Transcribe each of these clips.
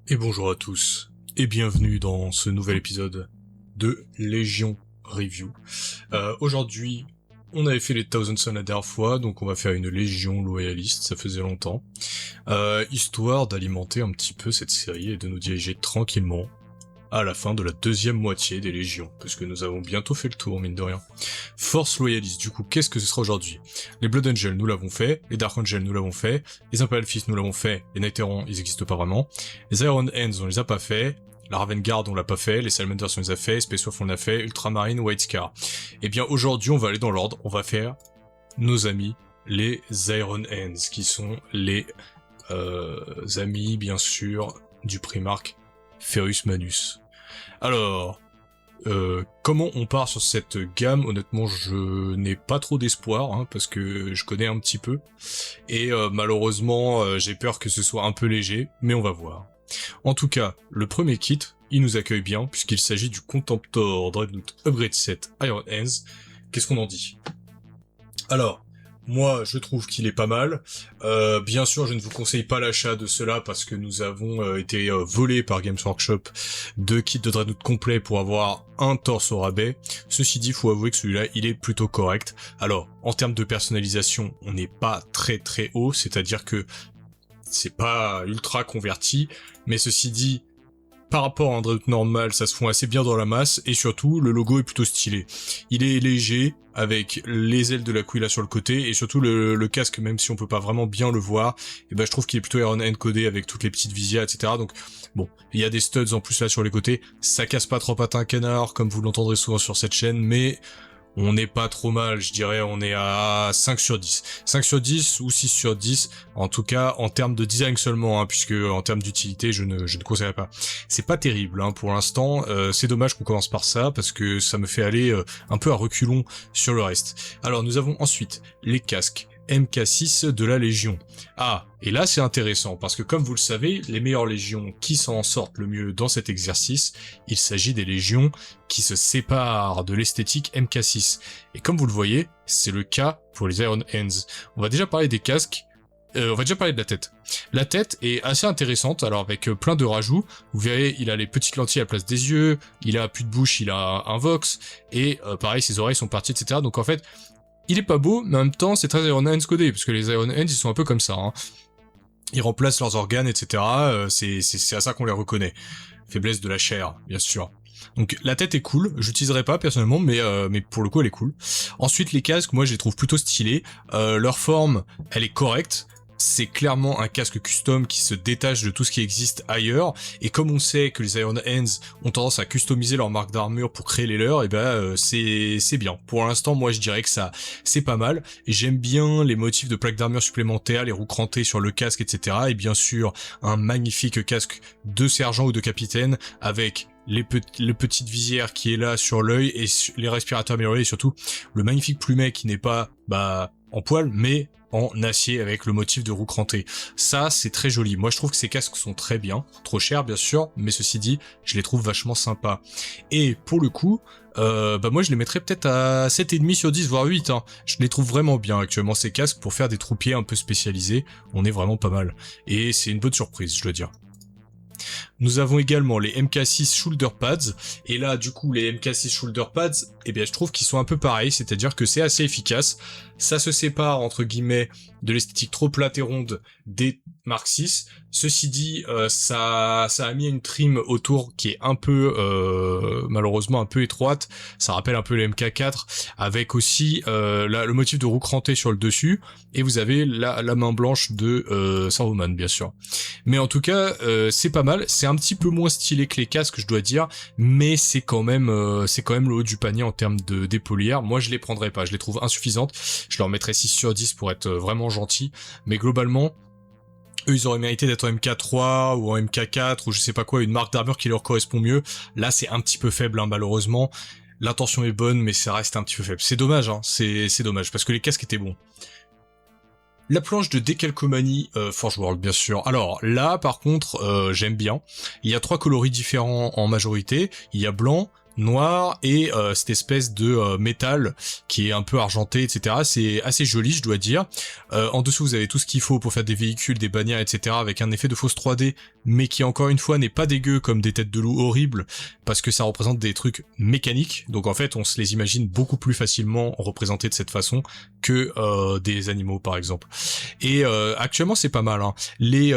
Et bonjour à tous, et bienvenue dans ce nouvel épisode de Légion Review. Aujourd'hui, on avait fait les Thousand Sons la dernière fois, donc on va faire une Légion loyaliste, ça faisait longtemps, histoire d'alimenter un petit peu cette série et de nous diriger tranquillement à la fin de la deuxième moitié des Légions, parce que nous avons bientôt fait le tour, mine de rien. Force loyaliste, du coup, qu'est-ce que ce sera aujourd'hui? Les Blood Angels, nous l'avons fait, les Dark Angels, nous l'avons fait, les Imperial Fist, nous l'avons fait, les Night Errants, ils existent pas vraiment, les Iron Hands, on les a pas fait, la Raven Guard, on l'a pas fait, les Salamanders, on les a fait, Space Wolf, on l'a fait, Ultramarine, White Scar. Et bien, aujourd'hui, on va aller dans l'ordre, on va faire nos amis, les Iron Hands, qui sont les amis, bien sûr, du Primarque Ferrus Manus. Alors, comment on part sur cette gamme? Honnêtement, je n'ai pas trop d'espoir, hein, parce que je connais un petit peu. Et malheureusement, j'ai peur que ce soit un peu léger, mais on va voir. En tout cas, le premier kit, il nous accueille bien, puisqu'il s'agit du Contemptor Dreadnought Upgrade Set Iron Hands. Qu'est-ce qu'on en dit? Alors, moi, je trouve qu'il est pas mal. Bien sûr, je ne vous conseille pas l'achat de cela parce que nous avons été volés par Games Workshop 2 kits de Dreadnought complet pour avoir un torse au rabais. Ceci dit, faut avouer que celui-là, il est plutôt correct. Alors, en termes de personnalisation, on n'est pas très très haut, c'est-à-dire que c'est pas ultra converti, mais ceci dit, par rapport à un Dreadnought normal, ça se fond assez bien dans la masse, et surtout, le logo est plutôt stylé. Il est léger, avec les ailes de l'Aquila sur le côté, et surtout le casque, même si on peut pas vraiment bien le voir, et ben je trouve qu'il est plutôt Iron Hand codé avec toutes les petites visières, etc. Donc, bon, il y a des studs en plus là sur les côtés, ça casse pas trop patin un canard, comme vous l'entendrez souvent sur cette chaîne, mais on n'est pas trop mal, je dirais, on est à 5 sur 10. 5 sur 10 ou 6 sur 10, en tout cas en termes de design seulement, hein, puisque en termes d'utilité, je ne conseillerais pas. C'est pas terrible hein, pour l'instant, c'est dommage qu'on commence par ça, parce que ça me fait aller un peu à reculons sur le reste. Alors nous avons ensuite les casques MK6 de la Légion. Ah, et là c'est intéressant, parce que comme vous le savez, les meilleures légions qui s'en sortent le mieux dans cet exercice, il s'agit des légions qui se séparent de l'esthétique MK6. Et comme vous le voyez, c'est le cas pour les Iron Hands. On va déjà parler des casques, on va déjà parler de la tête. La tête est assez intéressante, alors avec plein de rajouts. Vous verrez, il a les petites lentilles à la place des yeux, il a plus de bouche, il a un Vox, et pareil, ses oreilles sont parties, etc. Donc en fait, il est pas beau, mais en même temps, c'est très Iron Hands codé, parce que les Iron Hands, ils sont un peu comme ça, hein. Ils remplacent leurs organes, etc. C'est à ça qu'on les reconnaît. Faiblesse de la chair, bien sûr. Donc la tête est cool, j'utiliserai pas personnellement, mais pour le coup elle est cool. Ensuite les casques, moi je les trouve plutôt stylés. Leur forme, elle est correcte. C'est clairement un casque custom qui se détache de tout ce qui existe ailleurs, et comme on sait que les Iron Hands ont tendance à customiser leur marque d'armure pour créer les leurs, et c'est bien. Pour l'instant, moi je dirais que ça c'est pas mal, et j'aime bien les motifs de plaques d'armure supplémentaires, les roues crantées sur le casque, etc. Et bien sûr, un magnifique casque de sergent ou de capitaine avec le petite visière qui est là sur l'œil et les respirateurs améliorés, et surtout le magnifique plumet qui n'est pas en poil mais en acier avec le motif de roue crantée. Ça, c'est très joli. Moi, je trouve que ces casques sont très bien. Trop chers, bien sûr, mais ceci dit, je les trouve vachement sympas. Et pour le coup, moi, je les mettrais peut-être à 7,5 sur 10, voire 8. Hein. Je les trouve vraiment bien actuellement, ces casques, pour faire des troupiers un peu spécialisés. On est vraiment pas mal. Et c'est une bonne surprise, je dois dire. Nous avons également les MK6 Shoulder Pads, et là du coup les MK6 Shoulder Pads, eh bien je trouve qu'ils sont un peu pareils, c'est-à-dire que c'est assez efficace, ça se sépare entre guillemets de l'esthétique trop plate et ronde des Mark 6, ceci dit ça a mis une trim autour qui est un peu malheureusement un peu étroite, ça rappelle un peu les MK4, avec aussi le motif de roue crantée sur le dessus, et vous avez la main blanche de Saruman bien sûr. Mais en tout cas, c'est pas mal. C'est un petit peu moins stylé que les casques, je dois dire, mais c'est quand même le haut du panier en termes d'épaulières. Moi, je les prendrais pas, je les trouve insuffisantes. Je leur mettrais 6 sur 10 pour être vraiment gentil, mais globalement, eux, ils auraient mérité d'être en MK3 ou en MK4 ou je sais pas quoi, une marque d'armure qui leur correspond mieux. Là, c'est un petit peu faible, hein, malheureusement. L'intention est bonne, mais ça reste un petit peu faible. C'est dommage, hein, c'est dommage, parce que les casques étaient bons. La planche de décalcomanie Forge World, bien sûr. Alors là, par contre, j'aime bien. Il y a 3 coloris différents en majorité. Il y a blanc, noir et cette espèce de métal qui est un peu argenté, etc. C'est assez joli, je dois dire. En dessous, vous avez tout ce qu'il faut pour faire des véhicules, des bannières, etc. avec un effet de fausse 3D, mais qui encore une fois n'est pas dégueu comme des têtes de loup horribles, parce que ça représente des trucs mécaniques. Donc en fait, on se les imagine beaucoup plus facilement représentés de cette façon que des animaux, par exemple. Et actuellement, c'est pas mal. Hein. Les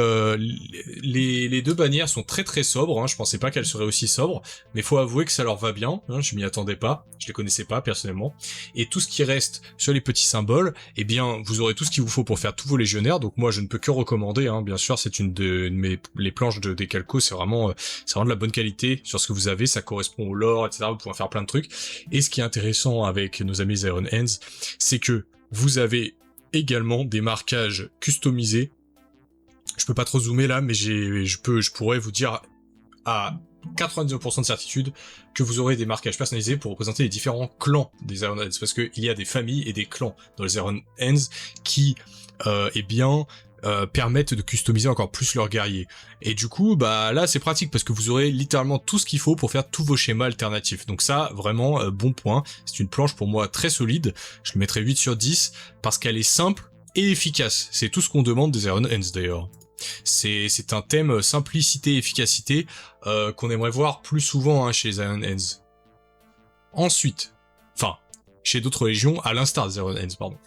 deux bannières sont très très sobres. Hein. Je pensais pas qu'elles seraient aussi sobres, mais faut avouer que ça leur va bien, hein, je m'y attendais pas, je les connaissais pas personnellement, et tout ce qui reste sur les petits symboles, eh bien vous aurez tout ce qu'il vous faut pour faire tous vos légionnaires, donc moi je ne peux que recommander, hein, bien sûr c'est une de mes, les planches de Decalco, c'est vraiment de la bonne qualité sur ce que vous avez, ça correspond au lore, etc., vous pouvez faire plein de trucs, et ce qui est intéressant avec nos amis Iron Hands, c'est que vous avez également des marquages customisés, je peux pas trop zoomer là, mais je pourrais vous dire à 99% de certitude que vous aurez des marquages personnalisés pour représenter les différents clans des Iron Hands, parce qu'il y a des familles et des clans dans les Iron Hands qui, permettent de customiser encore plus leurs guerriers. Et du coup, bah là c'est pratique parce que vous aurez littéralement tout ce qu'il faut pour faire tous vos schémas alternatifs. Donc ça, vraiment, bon point. C'est une planche pour moi très solide. Je le mettrai 8 sur 10 parce qu'elle est simple et efficace. C'est tout ce qu'on demande des Iron Hands d'ailleurs. C'est un thème simplicité, efficacité qu'on aimerait voir plus souvent hein, chez les Iron Hands. Ensuite, chez d'autres légions, à l'instar des Iron Hands, pardon.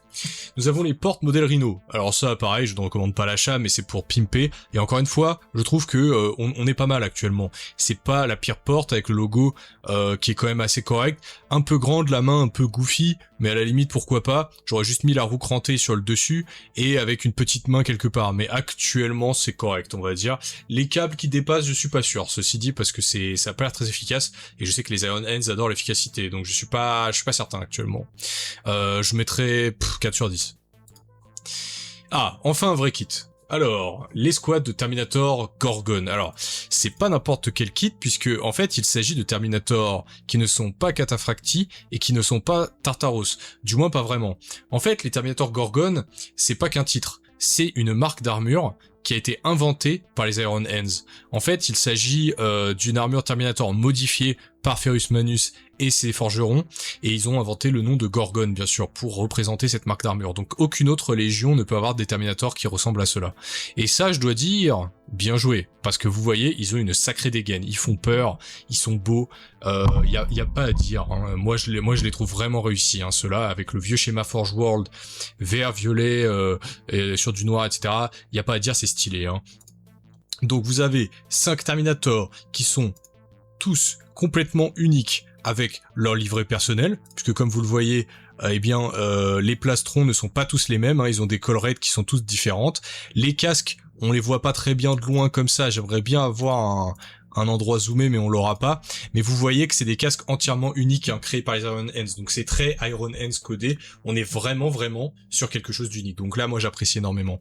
Nous avons les portes modèle Rhino. Alors ça, pareil, je ne recommande pas l'achat, mais c'est pour pimper. Et encore une fois, je trouve que on est pas mal actuellement. C'est pas la pire porte avec le logo qui est quand même assez correct. Un peu grande, la main un peu goofy, mais à la limite pourquoi pas. J'aurais juste mis la roue crantée sur le dessus et avec une petite main quelque part. Mais actuellement, c'est correct, on va dire. Les câbles qui dépassent, je suis pas sûr. Ceci dit, parce que ça a pas l'air très efficace. Et je sais que les Iron Hands adorent l'efficacité, donc je suis pas certain actuellement. Je mettrais 4 sur 10. Ah, enfin un vrai kit. Alors, l'escouade de Terminator Gorgon. Alors, c'est pas n'importe quel kit, puisque en fait, il s'agit de Terminator qui ne sont pas Cataphracti et qui ne sont pas Tartaros. Du moins, pas vraiment. En fait, les Terminator Gorgon, c'est pas qu'un titre. C'est une marque d'armure qui a été inventée par les Iron Hands. En fait, il s'agit d'une armure Terminator modifiée par Ferrus Manus et ses forgerons, et ils ont inventé le nom de Gorgon, bien sûr, pour représenter cette marque d'armure. Donc aucune autre légion ne peut avoir des Terminators qui ressemblent à cela. Et ça, je dois dire, bien joué, parce que vous voyez, ils ont une sacrée dégaine, ils font peur, ils sont beaux, y a pas à dire, hein. Moi je les trouve vraiment réussis, hein, ceux-là, avec le vieux schéma Forge World, vert, violet, et sur du noir, etc., y a pas à dire, c'est stylé, hein. Donc vous avez 5 Terminators qui sont tous complètement uniques avec leur livret personnel, puisque comme vous le voyez, les plastrons ne sont pas tous les mêmes, hein, ils ont des collerettes qui sont toutes différentes. Les casques, on les voit pas très bien de loin comme ça, j'aimerais bien avoir un endroit zoomé, mais on l'aura pas. Mais vous voyez que c'est des casques entièrement uniques, hein, créés par les Iron Hands, donc c'est très Iron Hands codé, on est vraiment sur quelque chose d'unique. Donc là, moi j'apprécie énormément.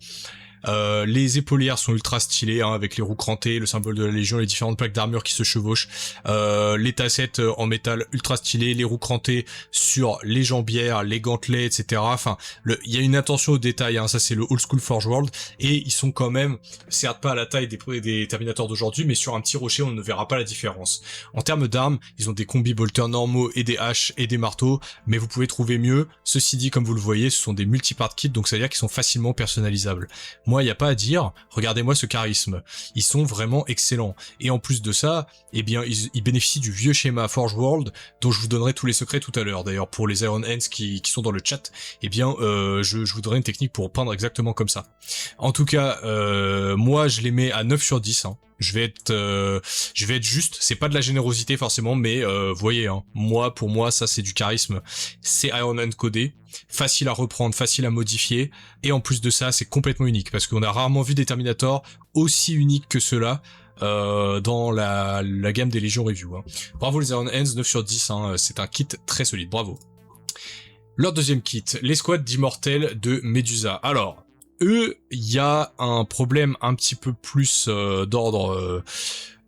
Les épaulières sont ultra stylées, hein, avec les roues crantées, le symbole de la Légion, les différentes plaques d'armure qui se chevauchent, les tassettes en métal ultra stylées, les roues crantées sur les jambières, les gantelets, etc. Enfin, il y a une attention au détail, hein, ça c'est le old school Forge World, et ils sont quand même, certes pas à la taille des Terminators d'aujourd'hui, mais sur un petit rocher on ne verra pas la différence. En termes d'armes, ils ont des combi bolters normaux et des haches et des marteaux, mais vous pouvez trouver mieux. Ceci dit, comme vous le voyez, ce sont des multipart kits, donc ça veut dire qu'ils sont facilement personnalisables. Moi, il n'y a pas à dire, regardez-moi ce charisme. Ils sont vraiment excellents. Et en plus de ça, eh bien, ils bénéficient du vieux schéma Forge World, dont je vous donnerai tous les secrets tout à l'heure. D'ailleurs, pour les Iron Hands qui sont dans le chat, eh bien, je vous donnerai une technique pour peindre exactement comme ça. En tout cas, moi, je les mets à 9 sur 10, hein. Je vais être juste, c'est pas de la générosité forcément, mais voyez, hein, pour moi, ça c'est du charisme, c'est Iron Hand codé, facile à reprendre, facile à modifier, et en plus de ça, c'est complètement unique, parce qu'on a rarement vu des Terminators aussi uniques que ceux-là, dans la gamme des Légions Review, hein. Bravo les Iron Hands, 9 sur 10, hein, c'est un kit très solide, bravo. Leur deuxième kit, l'escouade d'immortels de Medusa. Alors, eux, il y a un problème un petit peu plus d'ordre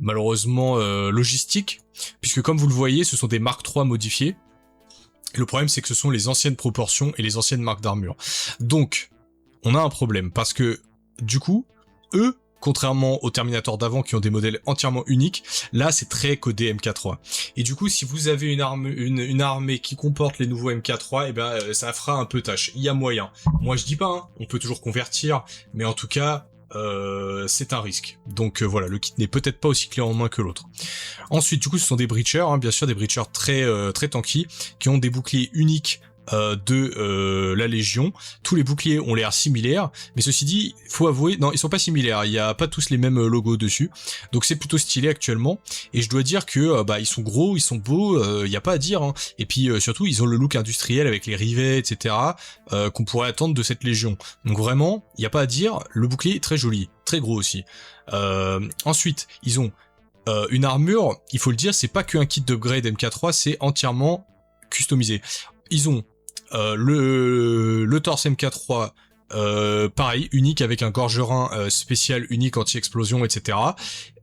malheureusement logistique, puisque comme vous le voyez, ce sont des Mark III modifiés. Le problème, c'est que ce sont les anciennes proportions et les anciennes marques d'armure. Donc, on a un problème, parce que, du coup, eux, contrairement aux Terminator d'avant qui ont des modèles entièrement uniques, là c'est très codé MK3. Et du coup, si vous avez une armée qui comporte les nouveaux MK3, et ben ça fera un peu tâche. Il y a moyen. Moi je dis pas, hein, on peut toujours convertir, mais en tout cas c'est un risque. Donc voilà, le kit n'est peut-être pas aussi clé en main que l'autre. Ensuite, du coup, ce sont des breachers, hein, bien sûr, des breachers très tanky, qui ont des boucliers uniques de la Légion. Tous les boucliers ont l'air similaires, mais ceci dit, faut avouer, non, ils sont pas similaires, il y a pas tous les mêmes logos dessus, donc c'est plutôt stylé actuellement, et je dois dire que ils sont gros, ils sont beaux, y a pas à dire, hein. Et puis surtout, ils ont le look industriel avec les rivets, etc., qu'on pourrait attendre de cette Légion. Donc vraiment, y a pas à dire, le bouclier est très joli, très gros aussi. Ensuite, ils ont une armure, il faut le dire, c'est pas qu'un kit d'upgrade MK3, c'est entièrement customisé. Ils ont le torse MK3 pareil, unique avec un gorgerin spécial unique anti-explosion, etc.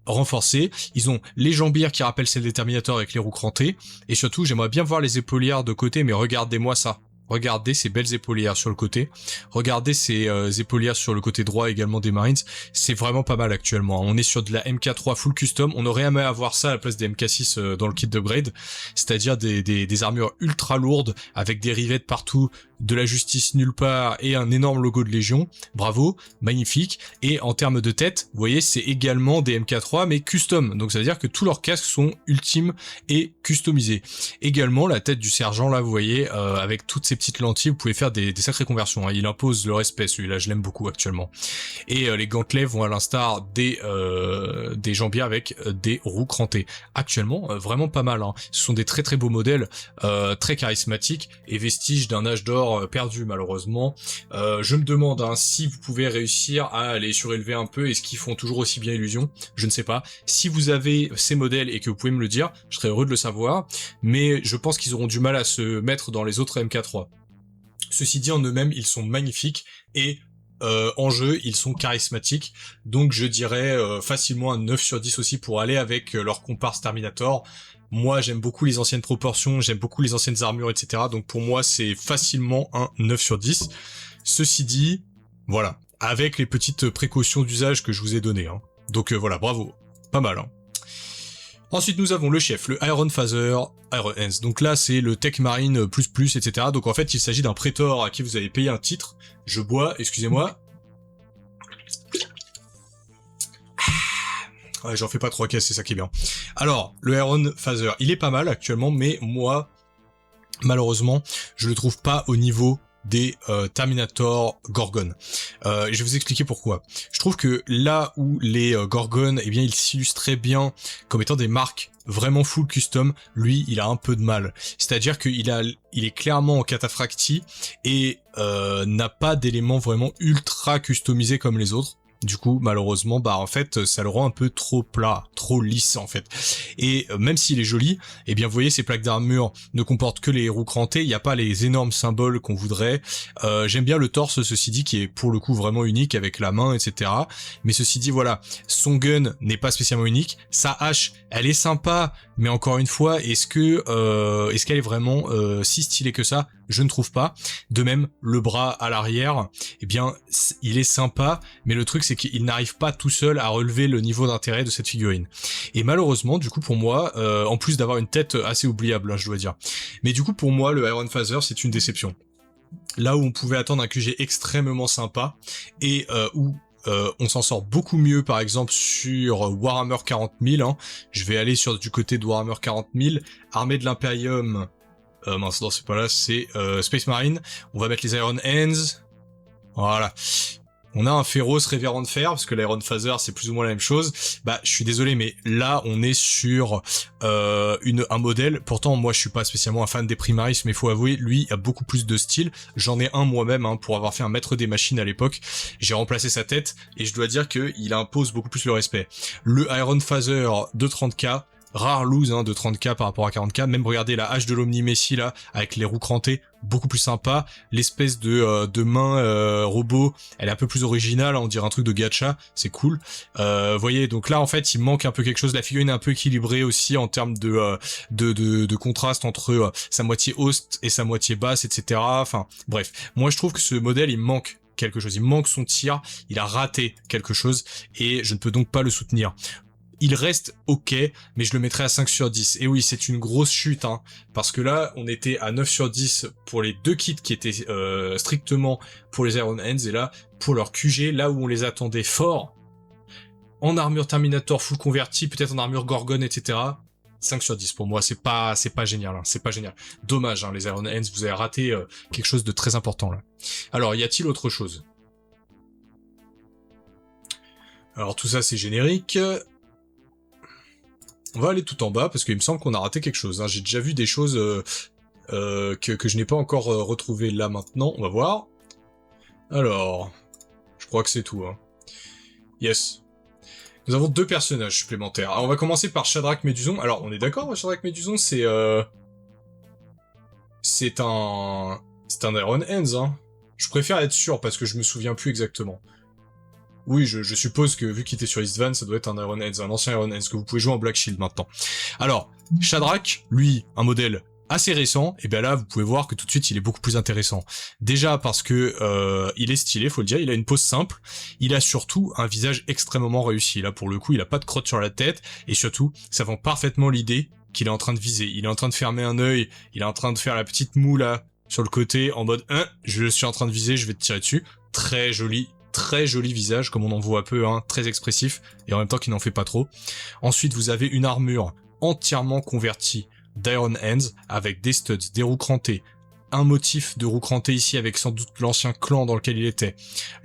renforcé. Ils ont les jambières qui rappellent celles des Terminator avec les roues crantées. Et surtout, j'aimerais bien voir les épaulières de côté, mais regardez-moi ça. Regardez ces belles épaulières sur le côté. Regardez ces épaulières sur le côté droit également des Marines. C'est vraiment pas mal actuellement. On est sur de la MK3 full custom. On aurait aimé avoir ça à la place des MK6 dans le kit d'upgrade. C'est-à-dire des armures ultra lourdes avec des rivets de partout, de la justice nulle part et un énorme logo de Légion. Bravo, magnifique. Et en termes de tête, vous voyez, c'est également des MK3 mais custom. Donc ça veut dire que tous leurs casques sont ultimes et customisés. Également la tête du sergent là, vous voyez, avec toutes ces petites lentilles, vous pouvez faire des sacrées conversions, hein. Il impose le respect, celui-là, je l'aime beaucoup actuellement. Et les gantelets vont à l'instar des jambières avec des roues crantées. Actuellement, vraiment pas mal, hein. Ce sont des très très beaux modèles, très charismatiques et vestiges d'un âge d'or perdu malheureusement. Je me demande si vous pouvez réussir à les surélever un peu, est-ce qu'ils font toujours aussi bien illusion? Je ne sais pas. Si vous avez ces modèles et que vous pouvez me le dire, je serais heureux de le savoir, mais je pense qu'ils auront du mal à se mettre dans les autres MK3. Ceci dit, en eux-mêmes, ils sont magnifiques et en jeu, ils sont charismatiques. Donc je dirais facilement un 9 sur 10 aussi pour aller avec leur comparse Terminator. Moi, j'aime beaucoup les anciennes proportions, j'aime beaucoup les anciennes armures, etc. Donc pour moi, c'est facilement un 9 sur 10. Ceci dit, voilà, avec les petites précautions d'usage que je vous ai données, hein. Donc voilà, bravo, pas mal, hein. Ensuite, nous avons le chef, le Iron Phaser, Iron Hands. Donc là, c'est le Tech Marine plus, etc. Donc en fait, il s'agit d'un prétor à qui vous avez payé un titre. Je bois, excusez-moi. Ouais, j'en fais pas 3 caisses, c'est ça qui est bien. Alors, le Iron Phaser, il est pas mal actuellement, mais moi, malheureusement, je le trouve pas au niveau des Terminator Gorgon. Je vais vous expliquer pourquoi. Je trouve que là où les Gorgon, eh bien, ils s'illustrent très bien comme étant des marques vraiment full custom, lui, il a un peu de mal. C'est-à-dire qu'il est clairement en cataphractie et n'a pas d'éléments vraiment ultra customisés comme les autres. Du coup, malheureusement, en fait, ça le rend un peu trop plat, trop lisse, en fait. Et même s'il est joli, eh bien, vous voyez, ces plaques d'armure ne comportent que les roues crantées, il n'y a pas les énormes symboles qu'on voudrait. J'aime bien le torse, ceci dit, qui est pour le coup vraiment unique avec la main, etc. Mais ceci dit, voilà, son gun n'est pas spécialement unique. Sa hache, elle est sympa, mais encore une fois, est-ce qu'elle est vraiment si stylée que ça? Je ne trouve pas. De même, le bras à l'arrière, eh bien, il est sympa, mais le truc c'est qu'il n'arrive pas tout seul à relever le niveau d'intérêt de cette figurine. Et malheureusement, du coup pour moi, en plus d'avoir une tête assez oubliable, hein, je dois dire, mais du coup pour moi, le Iron Phaser c'est une déception. Là où on pouvait attendre un QG extrêmement sympa, et où on s'en sort beaucoup mieux par exemple sur Warhammer 40 000, hein. Je vais aller du côté de Warhammer 40 000, Armée de l'Imperium... mince, non, c'est pas là, c'est Space Marine. On va mettre les Iron Hands. Voilà. On a un Féroce Révérend de Fer, parce que l'Iron Phaser, c'est plus ou moins la même chose. Je suis désolé, mais là, on est sur un modèle. Pourtant, moi, je suis pas spécialement un fan des Primaris, mais faut avouer, lui, a beaucoup plus de style. J'en ai un moi-même, hein, pour avoir fait un maître des machines à l'époque. J'ai remplacé sa tête, et je dois dire qu'il impose beaucoup plus le respect. Le Iron Phaser de 30K, rare lose, hein, de 30K par rapport à 40K. Même regardez la hache de l'Omni-Messi là, avec les roues crantées, beaucoup plus sympa. L'espèce de main robot, elle est un peu plus originale, on dirait un truc de gacha, c'est cool. Voyez, donc là en fait il manque un peu quelque chose. La figurine est un peu équilibrée aussi en termes de contraste entre sa moitié haute et sa moitié basse, etc. Enfin bref, moi je trouve que ce modèle il manque quelque chose. Il manque son tir, il a raté quelque chose, et je ne peux donc pas le soutenir. Il reste ok, mais je le mettrai à 5 sur 10. Et oui, c'est une grosse chute, hein, parce que là, on était à 9 sur 10 pour les deux kits qui étaient strictement pour les Iron Hands, et là, pour leur QG, là où on les attendait fort, en armure Terminator full converti, peut-être en armure Gorgon, etc., 5 sur 10 pour moi, c'est pas génial, hein, c'est pas génial. Dommage, hein, les Iron Hands, vous avez raté quelque chose de très important là. Alors, y a-t-il autre chose? Alors tout ça c'est générique. On va aller tout en bas parce qu'il me semble qu'on a raté quelque chose, hein. J'ai déjà vu des choses que je n'ai pas encore retrouvées là maintenant, on va voir. Alors, je crois que c'est tout, hein. Yes. Nous avons 2 personnages supplémentaires. Alors, on va commencer par Shadrach Méduson. Alors, on est d'accord, Shadrach Méduson, c'est un Iron Hands, hein. Je préfère être sûr parce que je me souviens plus exactement. Oui, je suppose que vu qu'il était sur Eastvan, ça doit être un Iron Hands, un ancien Iron Hands, que vous pouvez jouer en Black Shield maintenant. Alors, Shadrach, lui, un modèle assez récent, et bien là, vous pouvez voir que tout de suite, il est beaucoup plus intéressant. Déjà parce que il est stylé, faut le dire, il a une pose simple, il a surtout un visage extrêmement réussi. Là, pour le coup, il a pas de crotte sur la tête, et surtout, ça vend parfaitement l'idée qu'il est en train de viser. Il est en train de fermer un œil, il est en train de faire la petite moue là, sur le côté, en mode je suis en train de viser, je vais te tirer dessus. Très joli visage, comme on en voit peu, hein, très expressif, et en même temps qu'il n'en fait pas trop. Ensuite, vous avez une armure entièrement convertie d'Iron Hands, avec des studs, des roues crantées, un motif de roue crantée ici, avec sans doute l'ancien clan dans lequel il était.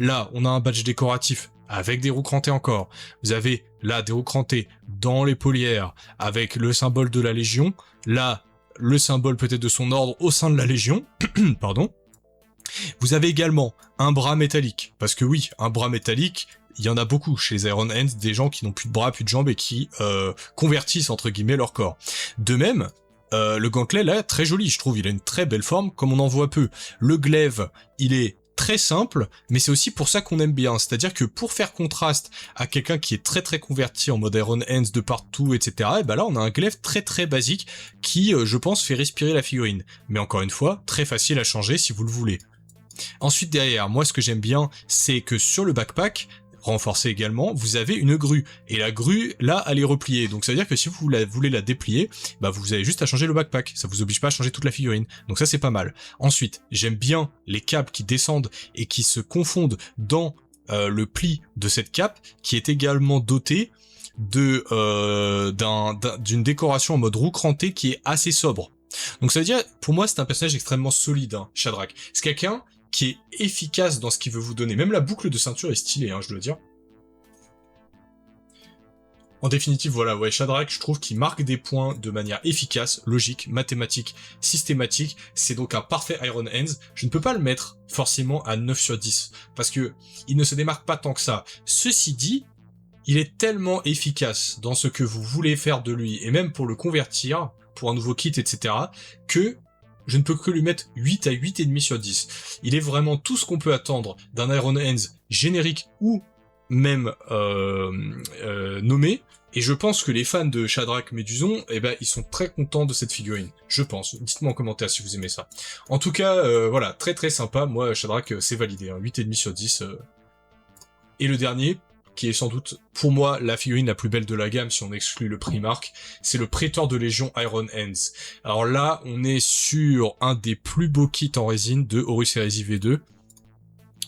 Là, on a un badge décoratif, avec des roues crantées encore. Vous avez là des roues crantées dans les polières, avec le symbole de la Légion. Là, le symbole peut-être de son ordre au sein de la Légion. Pardon. Vous avez également un bras métallique, parce que oui, un bras métallique, il y en a beaucoup chez les Iron Hands, des gens qui n'ont plus de bras, plus de jambes et qui convertissent entre guillemets leur corps. De même, le gantelet là, très joli, je trouve, il a une très belle forme, comme on en voit peu. Le glaive, il est très simple, mais c'est aussi pour ça qu'on aime bien, c'est-à-dire que pour faire contraste à quelqu'un qui est très très converti en mode Iron Hands de partout, etc., et ben là on a un glaive très très basique qui, je pense, fait respirer la figurine. Mais encore une fois, très facile à changer si vous le voulez. Ensuite derrière, moi ce que j'aime bien, c'est que sur le backpack, renforcé également, vous avez une grue. Et la grue, là, elle est repliée. Donc ça veut dire que si vous voulez la déplier, bah vous avez juste à changer le backpack. Ça vous oblige pas à changer toute la figurine. Donc ça c'est pas mal. Ensuite, j'aime bien les câbles qui descendent et qui se confondent dans le pli de cette cape, qui est également doté d'une décoration en mode roue crantée qui est assez sobre. Donc ça veut dire, pour moi c'est un personnage extrêmement solide, hein, Shadrach. C'est quelqu'un qui est efficace dans ce qu'il veut vous donner. Même la boucle de ceinture est stylée, hein, je dois dire. En définitive, voilà, ouais, Shadrach, je trouve qu'il marque des points de manière efficace, logique, mathématique, systématique. C'est donc un parfait Iron Hands. Je ne peux pas le mettre forcément à 9 sur 10, parce que il ne se démarque pas tant que ça. Ceci dit, il est tellement efficace dans ce que vous voulez faire de lui, et même pour le convertir, pour un nouveau kit, etc., que je ne peux que lui mettre 8 à 8,5 sur 10. Il est vraiment tout ce qu'on peut attendre d'un Iron Hands générique ou même nommé, et je pense que les fans de Shadrach Méduson, eh ben, ils sont très contents de cette figurine. Je pense. Dites-moi en commentaire si vous aimez ça. En tout cas, voilà, très très sympa. Moi, Shadrach, c'est validé, hein, 8,5 sur 10. Et le dernier, qui est sans doute, pour moi, la figurine la plus belle de la gamme, si on exclut le Primark, c'est le Prétor de Légion Iron Hands. Alors là, on est sur un des plus beaux kits en résine de Horus Heresy V2.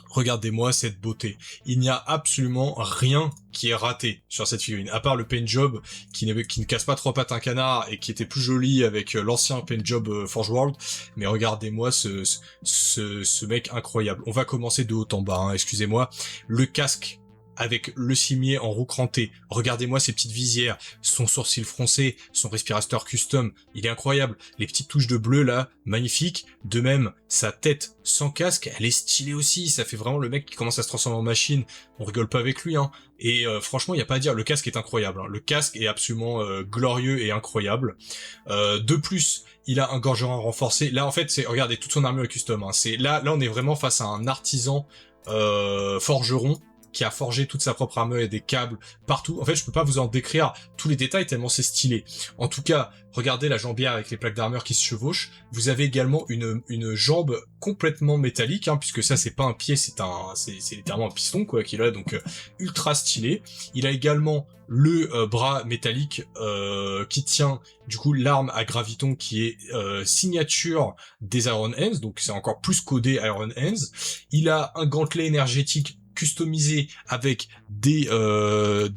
Regardez-moi cette beauté. Il n'y a absolument rien qui est raté sur cette figurine, à part le paint job qui ne casse pas 3 pattes un canard et qui était plus joli avec l'ancien paint job Forge World. Mais regardez-moi ce mec incroyable. On va commencer de haut en bas, hein, excusez-moi. Le casque avec le cimier en roue crantée. Regardez-moi ces petites visières, son sourcil froncé, son respirateur custom, il est incroyable. Les petites touches de bleu là, magnifique. De même, sa tête sans casque, elle est stylée aussi. Ça fait vraiment le mec qui commence à se transformer en machine. On rigole pas avec lui, hein. Et franchement, il y a pas à dire, le casque est incroyable, hein. Le casque est absolument glorieux et incroyable. De plus, il a un gorgerin renforcé. Là, en fait, regardez, toute son armure est custom, hein. On est vraiment face à un artisan forgeron qui a forgé toute sa propre armure et des câbles partout. En fait, je peux pas vous en décrire tous les détails tellement c'est stylé. En tout cas, regardez la jambière avec les plaques d'armure qui se chevauchent. Vous avez également une jambe complètement métallique, hein, puisque ça c'est pas un pied, c'est littéralement un piston quoi qu'il a, donc ultra stylé. Il a également le bras métallique qui tient du coup l'arme à graviton qui est signature des Iron Hands, donc c'est encore plus codé Iron Hands. Il a un gantelet énergétique customisé avec des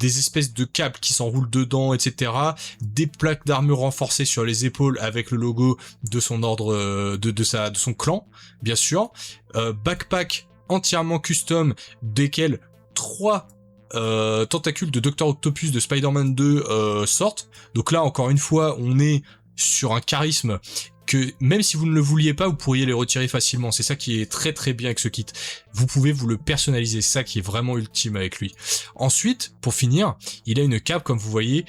espèces de câbles qui s'enroulent dedans, etc. Des plaques d'armure renforcées sur les épaules avec le logo de son ordre, de son clan, bien sûr. Backpack entièrement custom, desquels 3 tentacules de Dr Octopus de Spider-Man 2 sortent. Donc là, encore une fois, on est sur un charisme que même si vous ne le vouliez pas, vous pourriez les retirer facilement. C'est ça qui est très très bien avec ce kit. Vous pouvez vous le personnaliser, c'est ça qui est vraiment ultime avec lui. Ensuite, pour finir, il a une cape, comme vous voyez,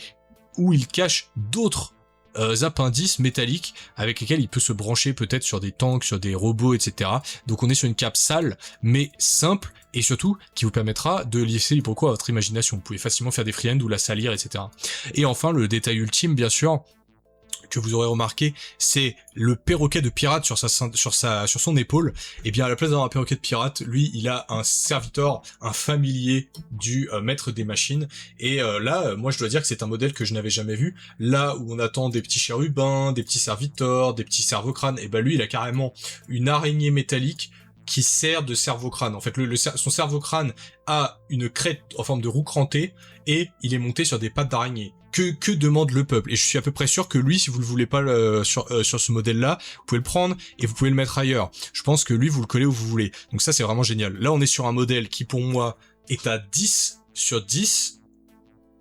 où il cache d'autres appendices métalliques avec lesquels il peut se brancher peut-être sur des tanks, sur des robots, etc. Donc on est sur une cape sale, mais simple, et surtout qui vous permettra de laisser libre cours à votre imagination. Vous pouvez facilement faire des freehands ou la salir, etc. Et enfin, le détail ultime, bien sûr, que vous aurez remarqué, c'est le perroquet de pirate sur son épaule. Et bien à la place d'avoir un perroquet de pirate, lui il a un serviteur, un familier du maître des machines. Et là, moi je dois dire que c'est un modèle que je n'avais jamais vu. Là où on attend des petits chérubins, des petits serviteurs, des petits cerveau-crânes, et ben lui il a carrément une araignée métallique qui sert de cerveau-crâne. En fait, son cerveau-crâne a une crête en forme de roue crantée et il est monté sur des pattes d'araignée. Que demande le peuple? Et je suis à peu près sûr que lui, si vous le voulez pas sur ce modèle-là, vous pouvez le prendre et vous pouvez le mettre ailleurs. Je pense que lui, vous le collez où vous voulez. Donc ça, c'est vraiment génial. Là, on est sur un modèle qui, pour moi, est à 10 sur 10,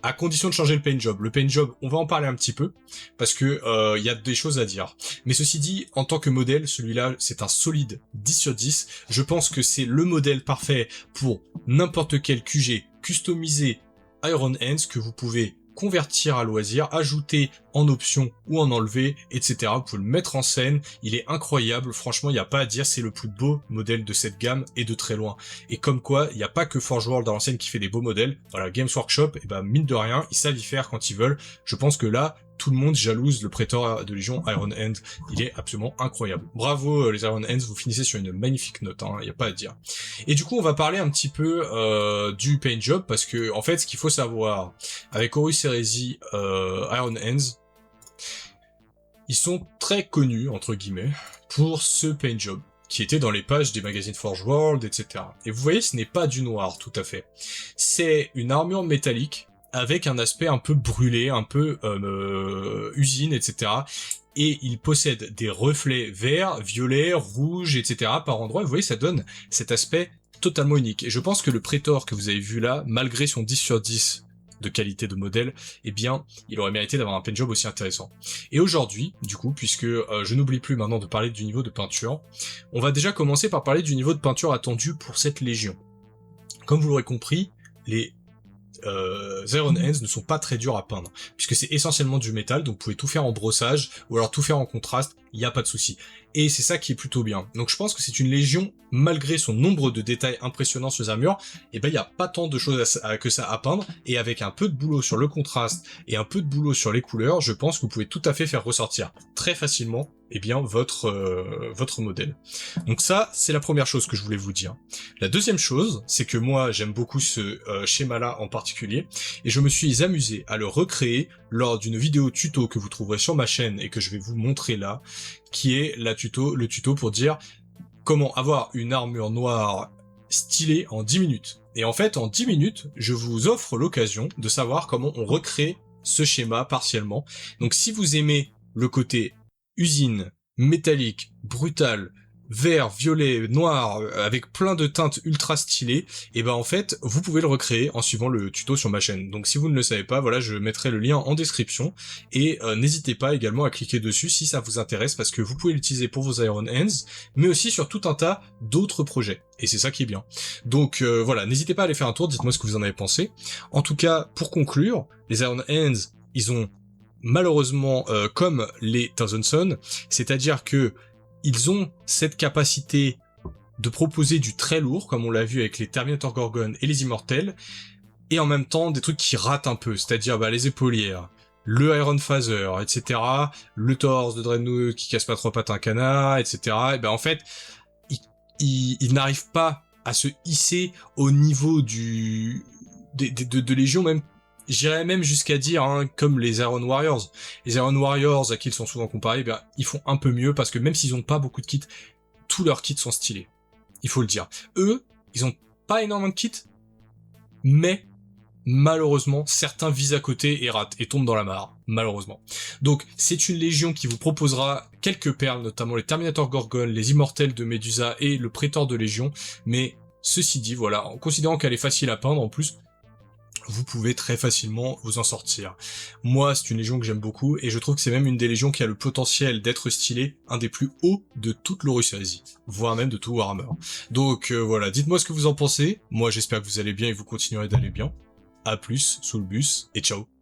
à condition de changer le paint job. Le paint job, on va en parler un petit peu, parce que y a des choses à dire. Mais ceci dit, en tant que modèle, celui-là, c'est un solide 10 sur 10. Je pense que c'est le modèle parfait pour n'importe quel QG customisé Iron Hands que vous pouvez convertir à loisir, ajouter en option ou en enlever, etc. Vous pouvez le mettre en scène, il est incroyable, franchement il n'y a pas à dire, c'est le plus beau modèle de cette gamme et de très loin. Et comme quoi, il n'y a pas que Forge World dans l'ancienne qui fait des beaux modèles, voilà, Games Workshop, et ben mine de rien, ils savent y faire quand ils veulent. Je pense que là, tout le monde jalouse le Prétor de Légion Iron Hand, il est absolument incroyable. Bravo les Iron Hands, vous finissez sur une magnifique note, il n'y a pas à dire. Et du coup on va parler un petit peu du paint job, parce que en fait ce qu'il faut savoir, avec Horus Heresy Iron Hands, ils sont très connus, entre guillemets, pour ce paint job, qui était dans les pages des magazines Forge World, etc. Et vous voyez, ce n'est pas du noir, tout à fait. C'est une armure métallique, avec un aspect un peu brûlé, un peu usine, etc. Et il possède des reflets verts, violets, rouges, etc. par endroits. Vous voyez, ça donne cet aspect totalement unique. Et je pense que le Prétor que vous avez vu là, malgré son 10 sur 10 de qualité de modèle, eh bien, il aurait mérité d'avoir un paint job aussi intéressant. Et aujourd'hui, du coup, puisque je n'oublie plus maintenant de parler du niveau de peinture, on va déjà commencer par parler du niveau de peinture attendu pour cette légion. Comme vous l'aurez compris, les Iron Hands ne sont pas très durs à peindre, puisque c'est essentiellement du métal, donc vous pouvez tout faire en brossage, ou alors tout faire en contraste, il n'y a pas de souci. Et c'est ça qui est plutôt bien. Donc je pense que c'est une légion, malgré son nombre de détails impressionnants sur les armures, et ben il n'y a pas tant de choses que ça à peindre, et avec un peu de boulot sur le contraste, et un peu de boulot sur les couleurs, je pense que vous pouvez tout à fait faire ressortir très facilement bien votre modèle. Donc ça, c'est la première chose que je voulais vous dire. La deuxième chose, c'est que moi, j'aime beaucoup ce schéma-là en particulier, et je me suis amusé à le recréer lors d'une vidéo tuto que vous trouverez sur ma chaîne et que je vais vous montrer là, qui est le tuto pour dire comment avoir une armure noire stylée en 10 minutes. Et en fait, en 10 minutes, je vous offre l'occasion de savoir comment on recrée ce schéma partiellement. Donc si vous aimez le côté usine, métallique, brutal, vert, violet, noir, avec plein de teintes ultra stylées, et ben en fait, vous pouvez le recréer en suivant le tuto sur ma chaîne. Donc si vous ne le savez pas, voilà, je mettrai le lien en description, et n'hésitez pas également à cliquer dessus si ça vous intéresse, parce que vous pouvez l'utiliser pour vos Iron Hands, mais aussi sur tout un tas d'autres projets. Et c'est ça qui est bien. Donc voilà, n'hésitez pas à aller faire un tour, dites-moi ce que vous en avez pensé. En tout cas, pour conclure, les Iron Hands, ils ont malheureusement, comme les Thousand Sons, c'est-à-dire que ils ont cette capacité de proposer du très lourd, comme on l'a vu avec les Terminator Gorgon et les Immortels, et en même temps des trucs qui ratent un peu, c'est-à-dire les épaulières, le Iron Phaser, etc., le torse de Dreadnought qui casse pas trois pattes à un canard, etc. Et ben en fait, il n'arrive pas à se hisser au niveau de Légion, même, j'irais même jusqu'à dire, hein, comme les Iron Warriors. Les Iron Warriors, à qui ils sont souvent comparés, ben, ils font un peu mieux, parce que même s'ils ont pas beaucoup de kits, tous leurs kits sont stylés. Il faut le dire. Eux, ils ont pas énormément de kits, mais malheureusement, certains visent à côté et ratent, et tombent dans la mare, malheureusement. Donc, c'est une légion qui vous proposera quelques perles, notamment les Terminator Gorgon, les Immortels de Medusa et le Prétor de Légion, mais ceci dit, voilà, en considérant qu'elle est facile à peindre, en plus, vous pouvez très facilement vous en sortir. Moi, c'est une légion que j'aime beaucoup, et je trouve que c'est même une des légions qui a le potentiel d'être stylée, un des plus hauts de toute l'Horus Heresy, voire même de tout Warhammer. Donc voilà, dites-moi ce que vous en pensez, moi j'espère que vous allez bien et vous continuerez d'aller bien. À plus sous le bus, et ciao.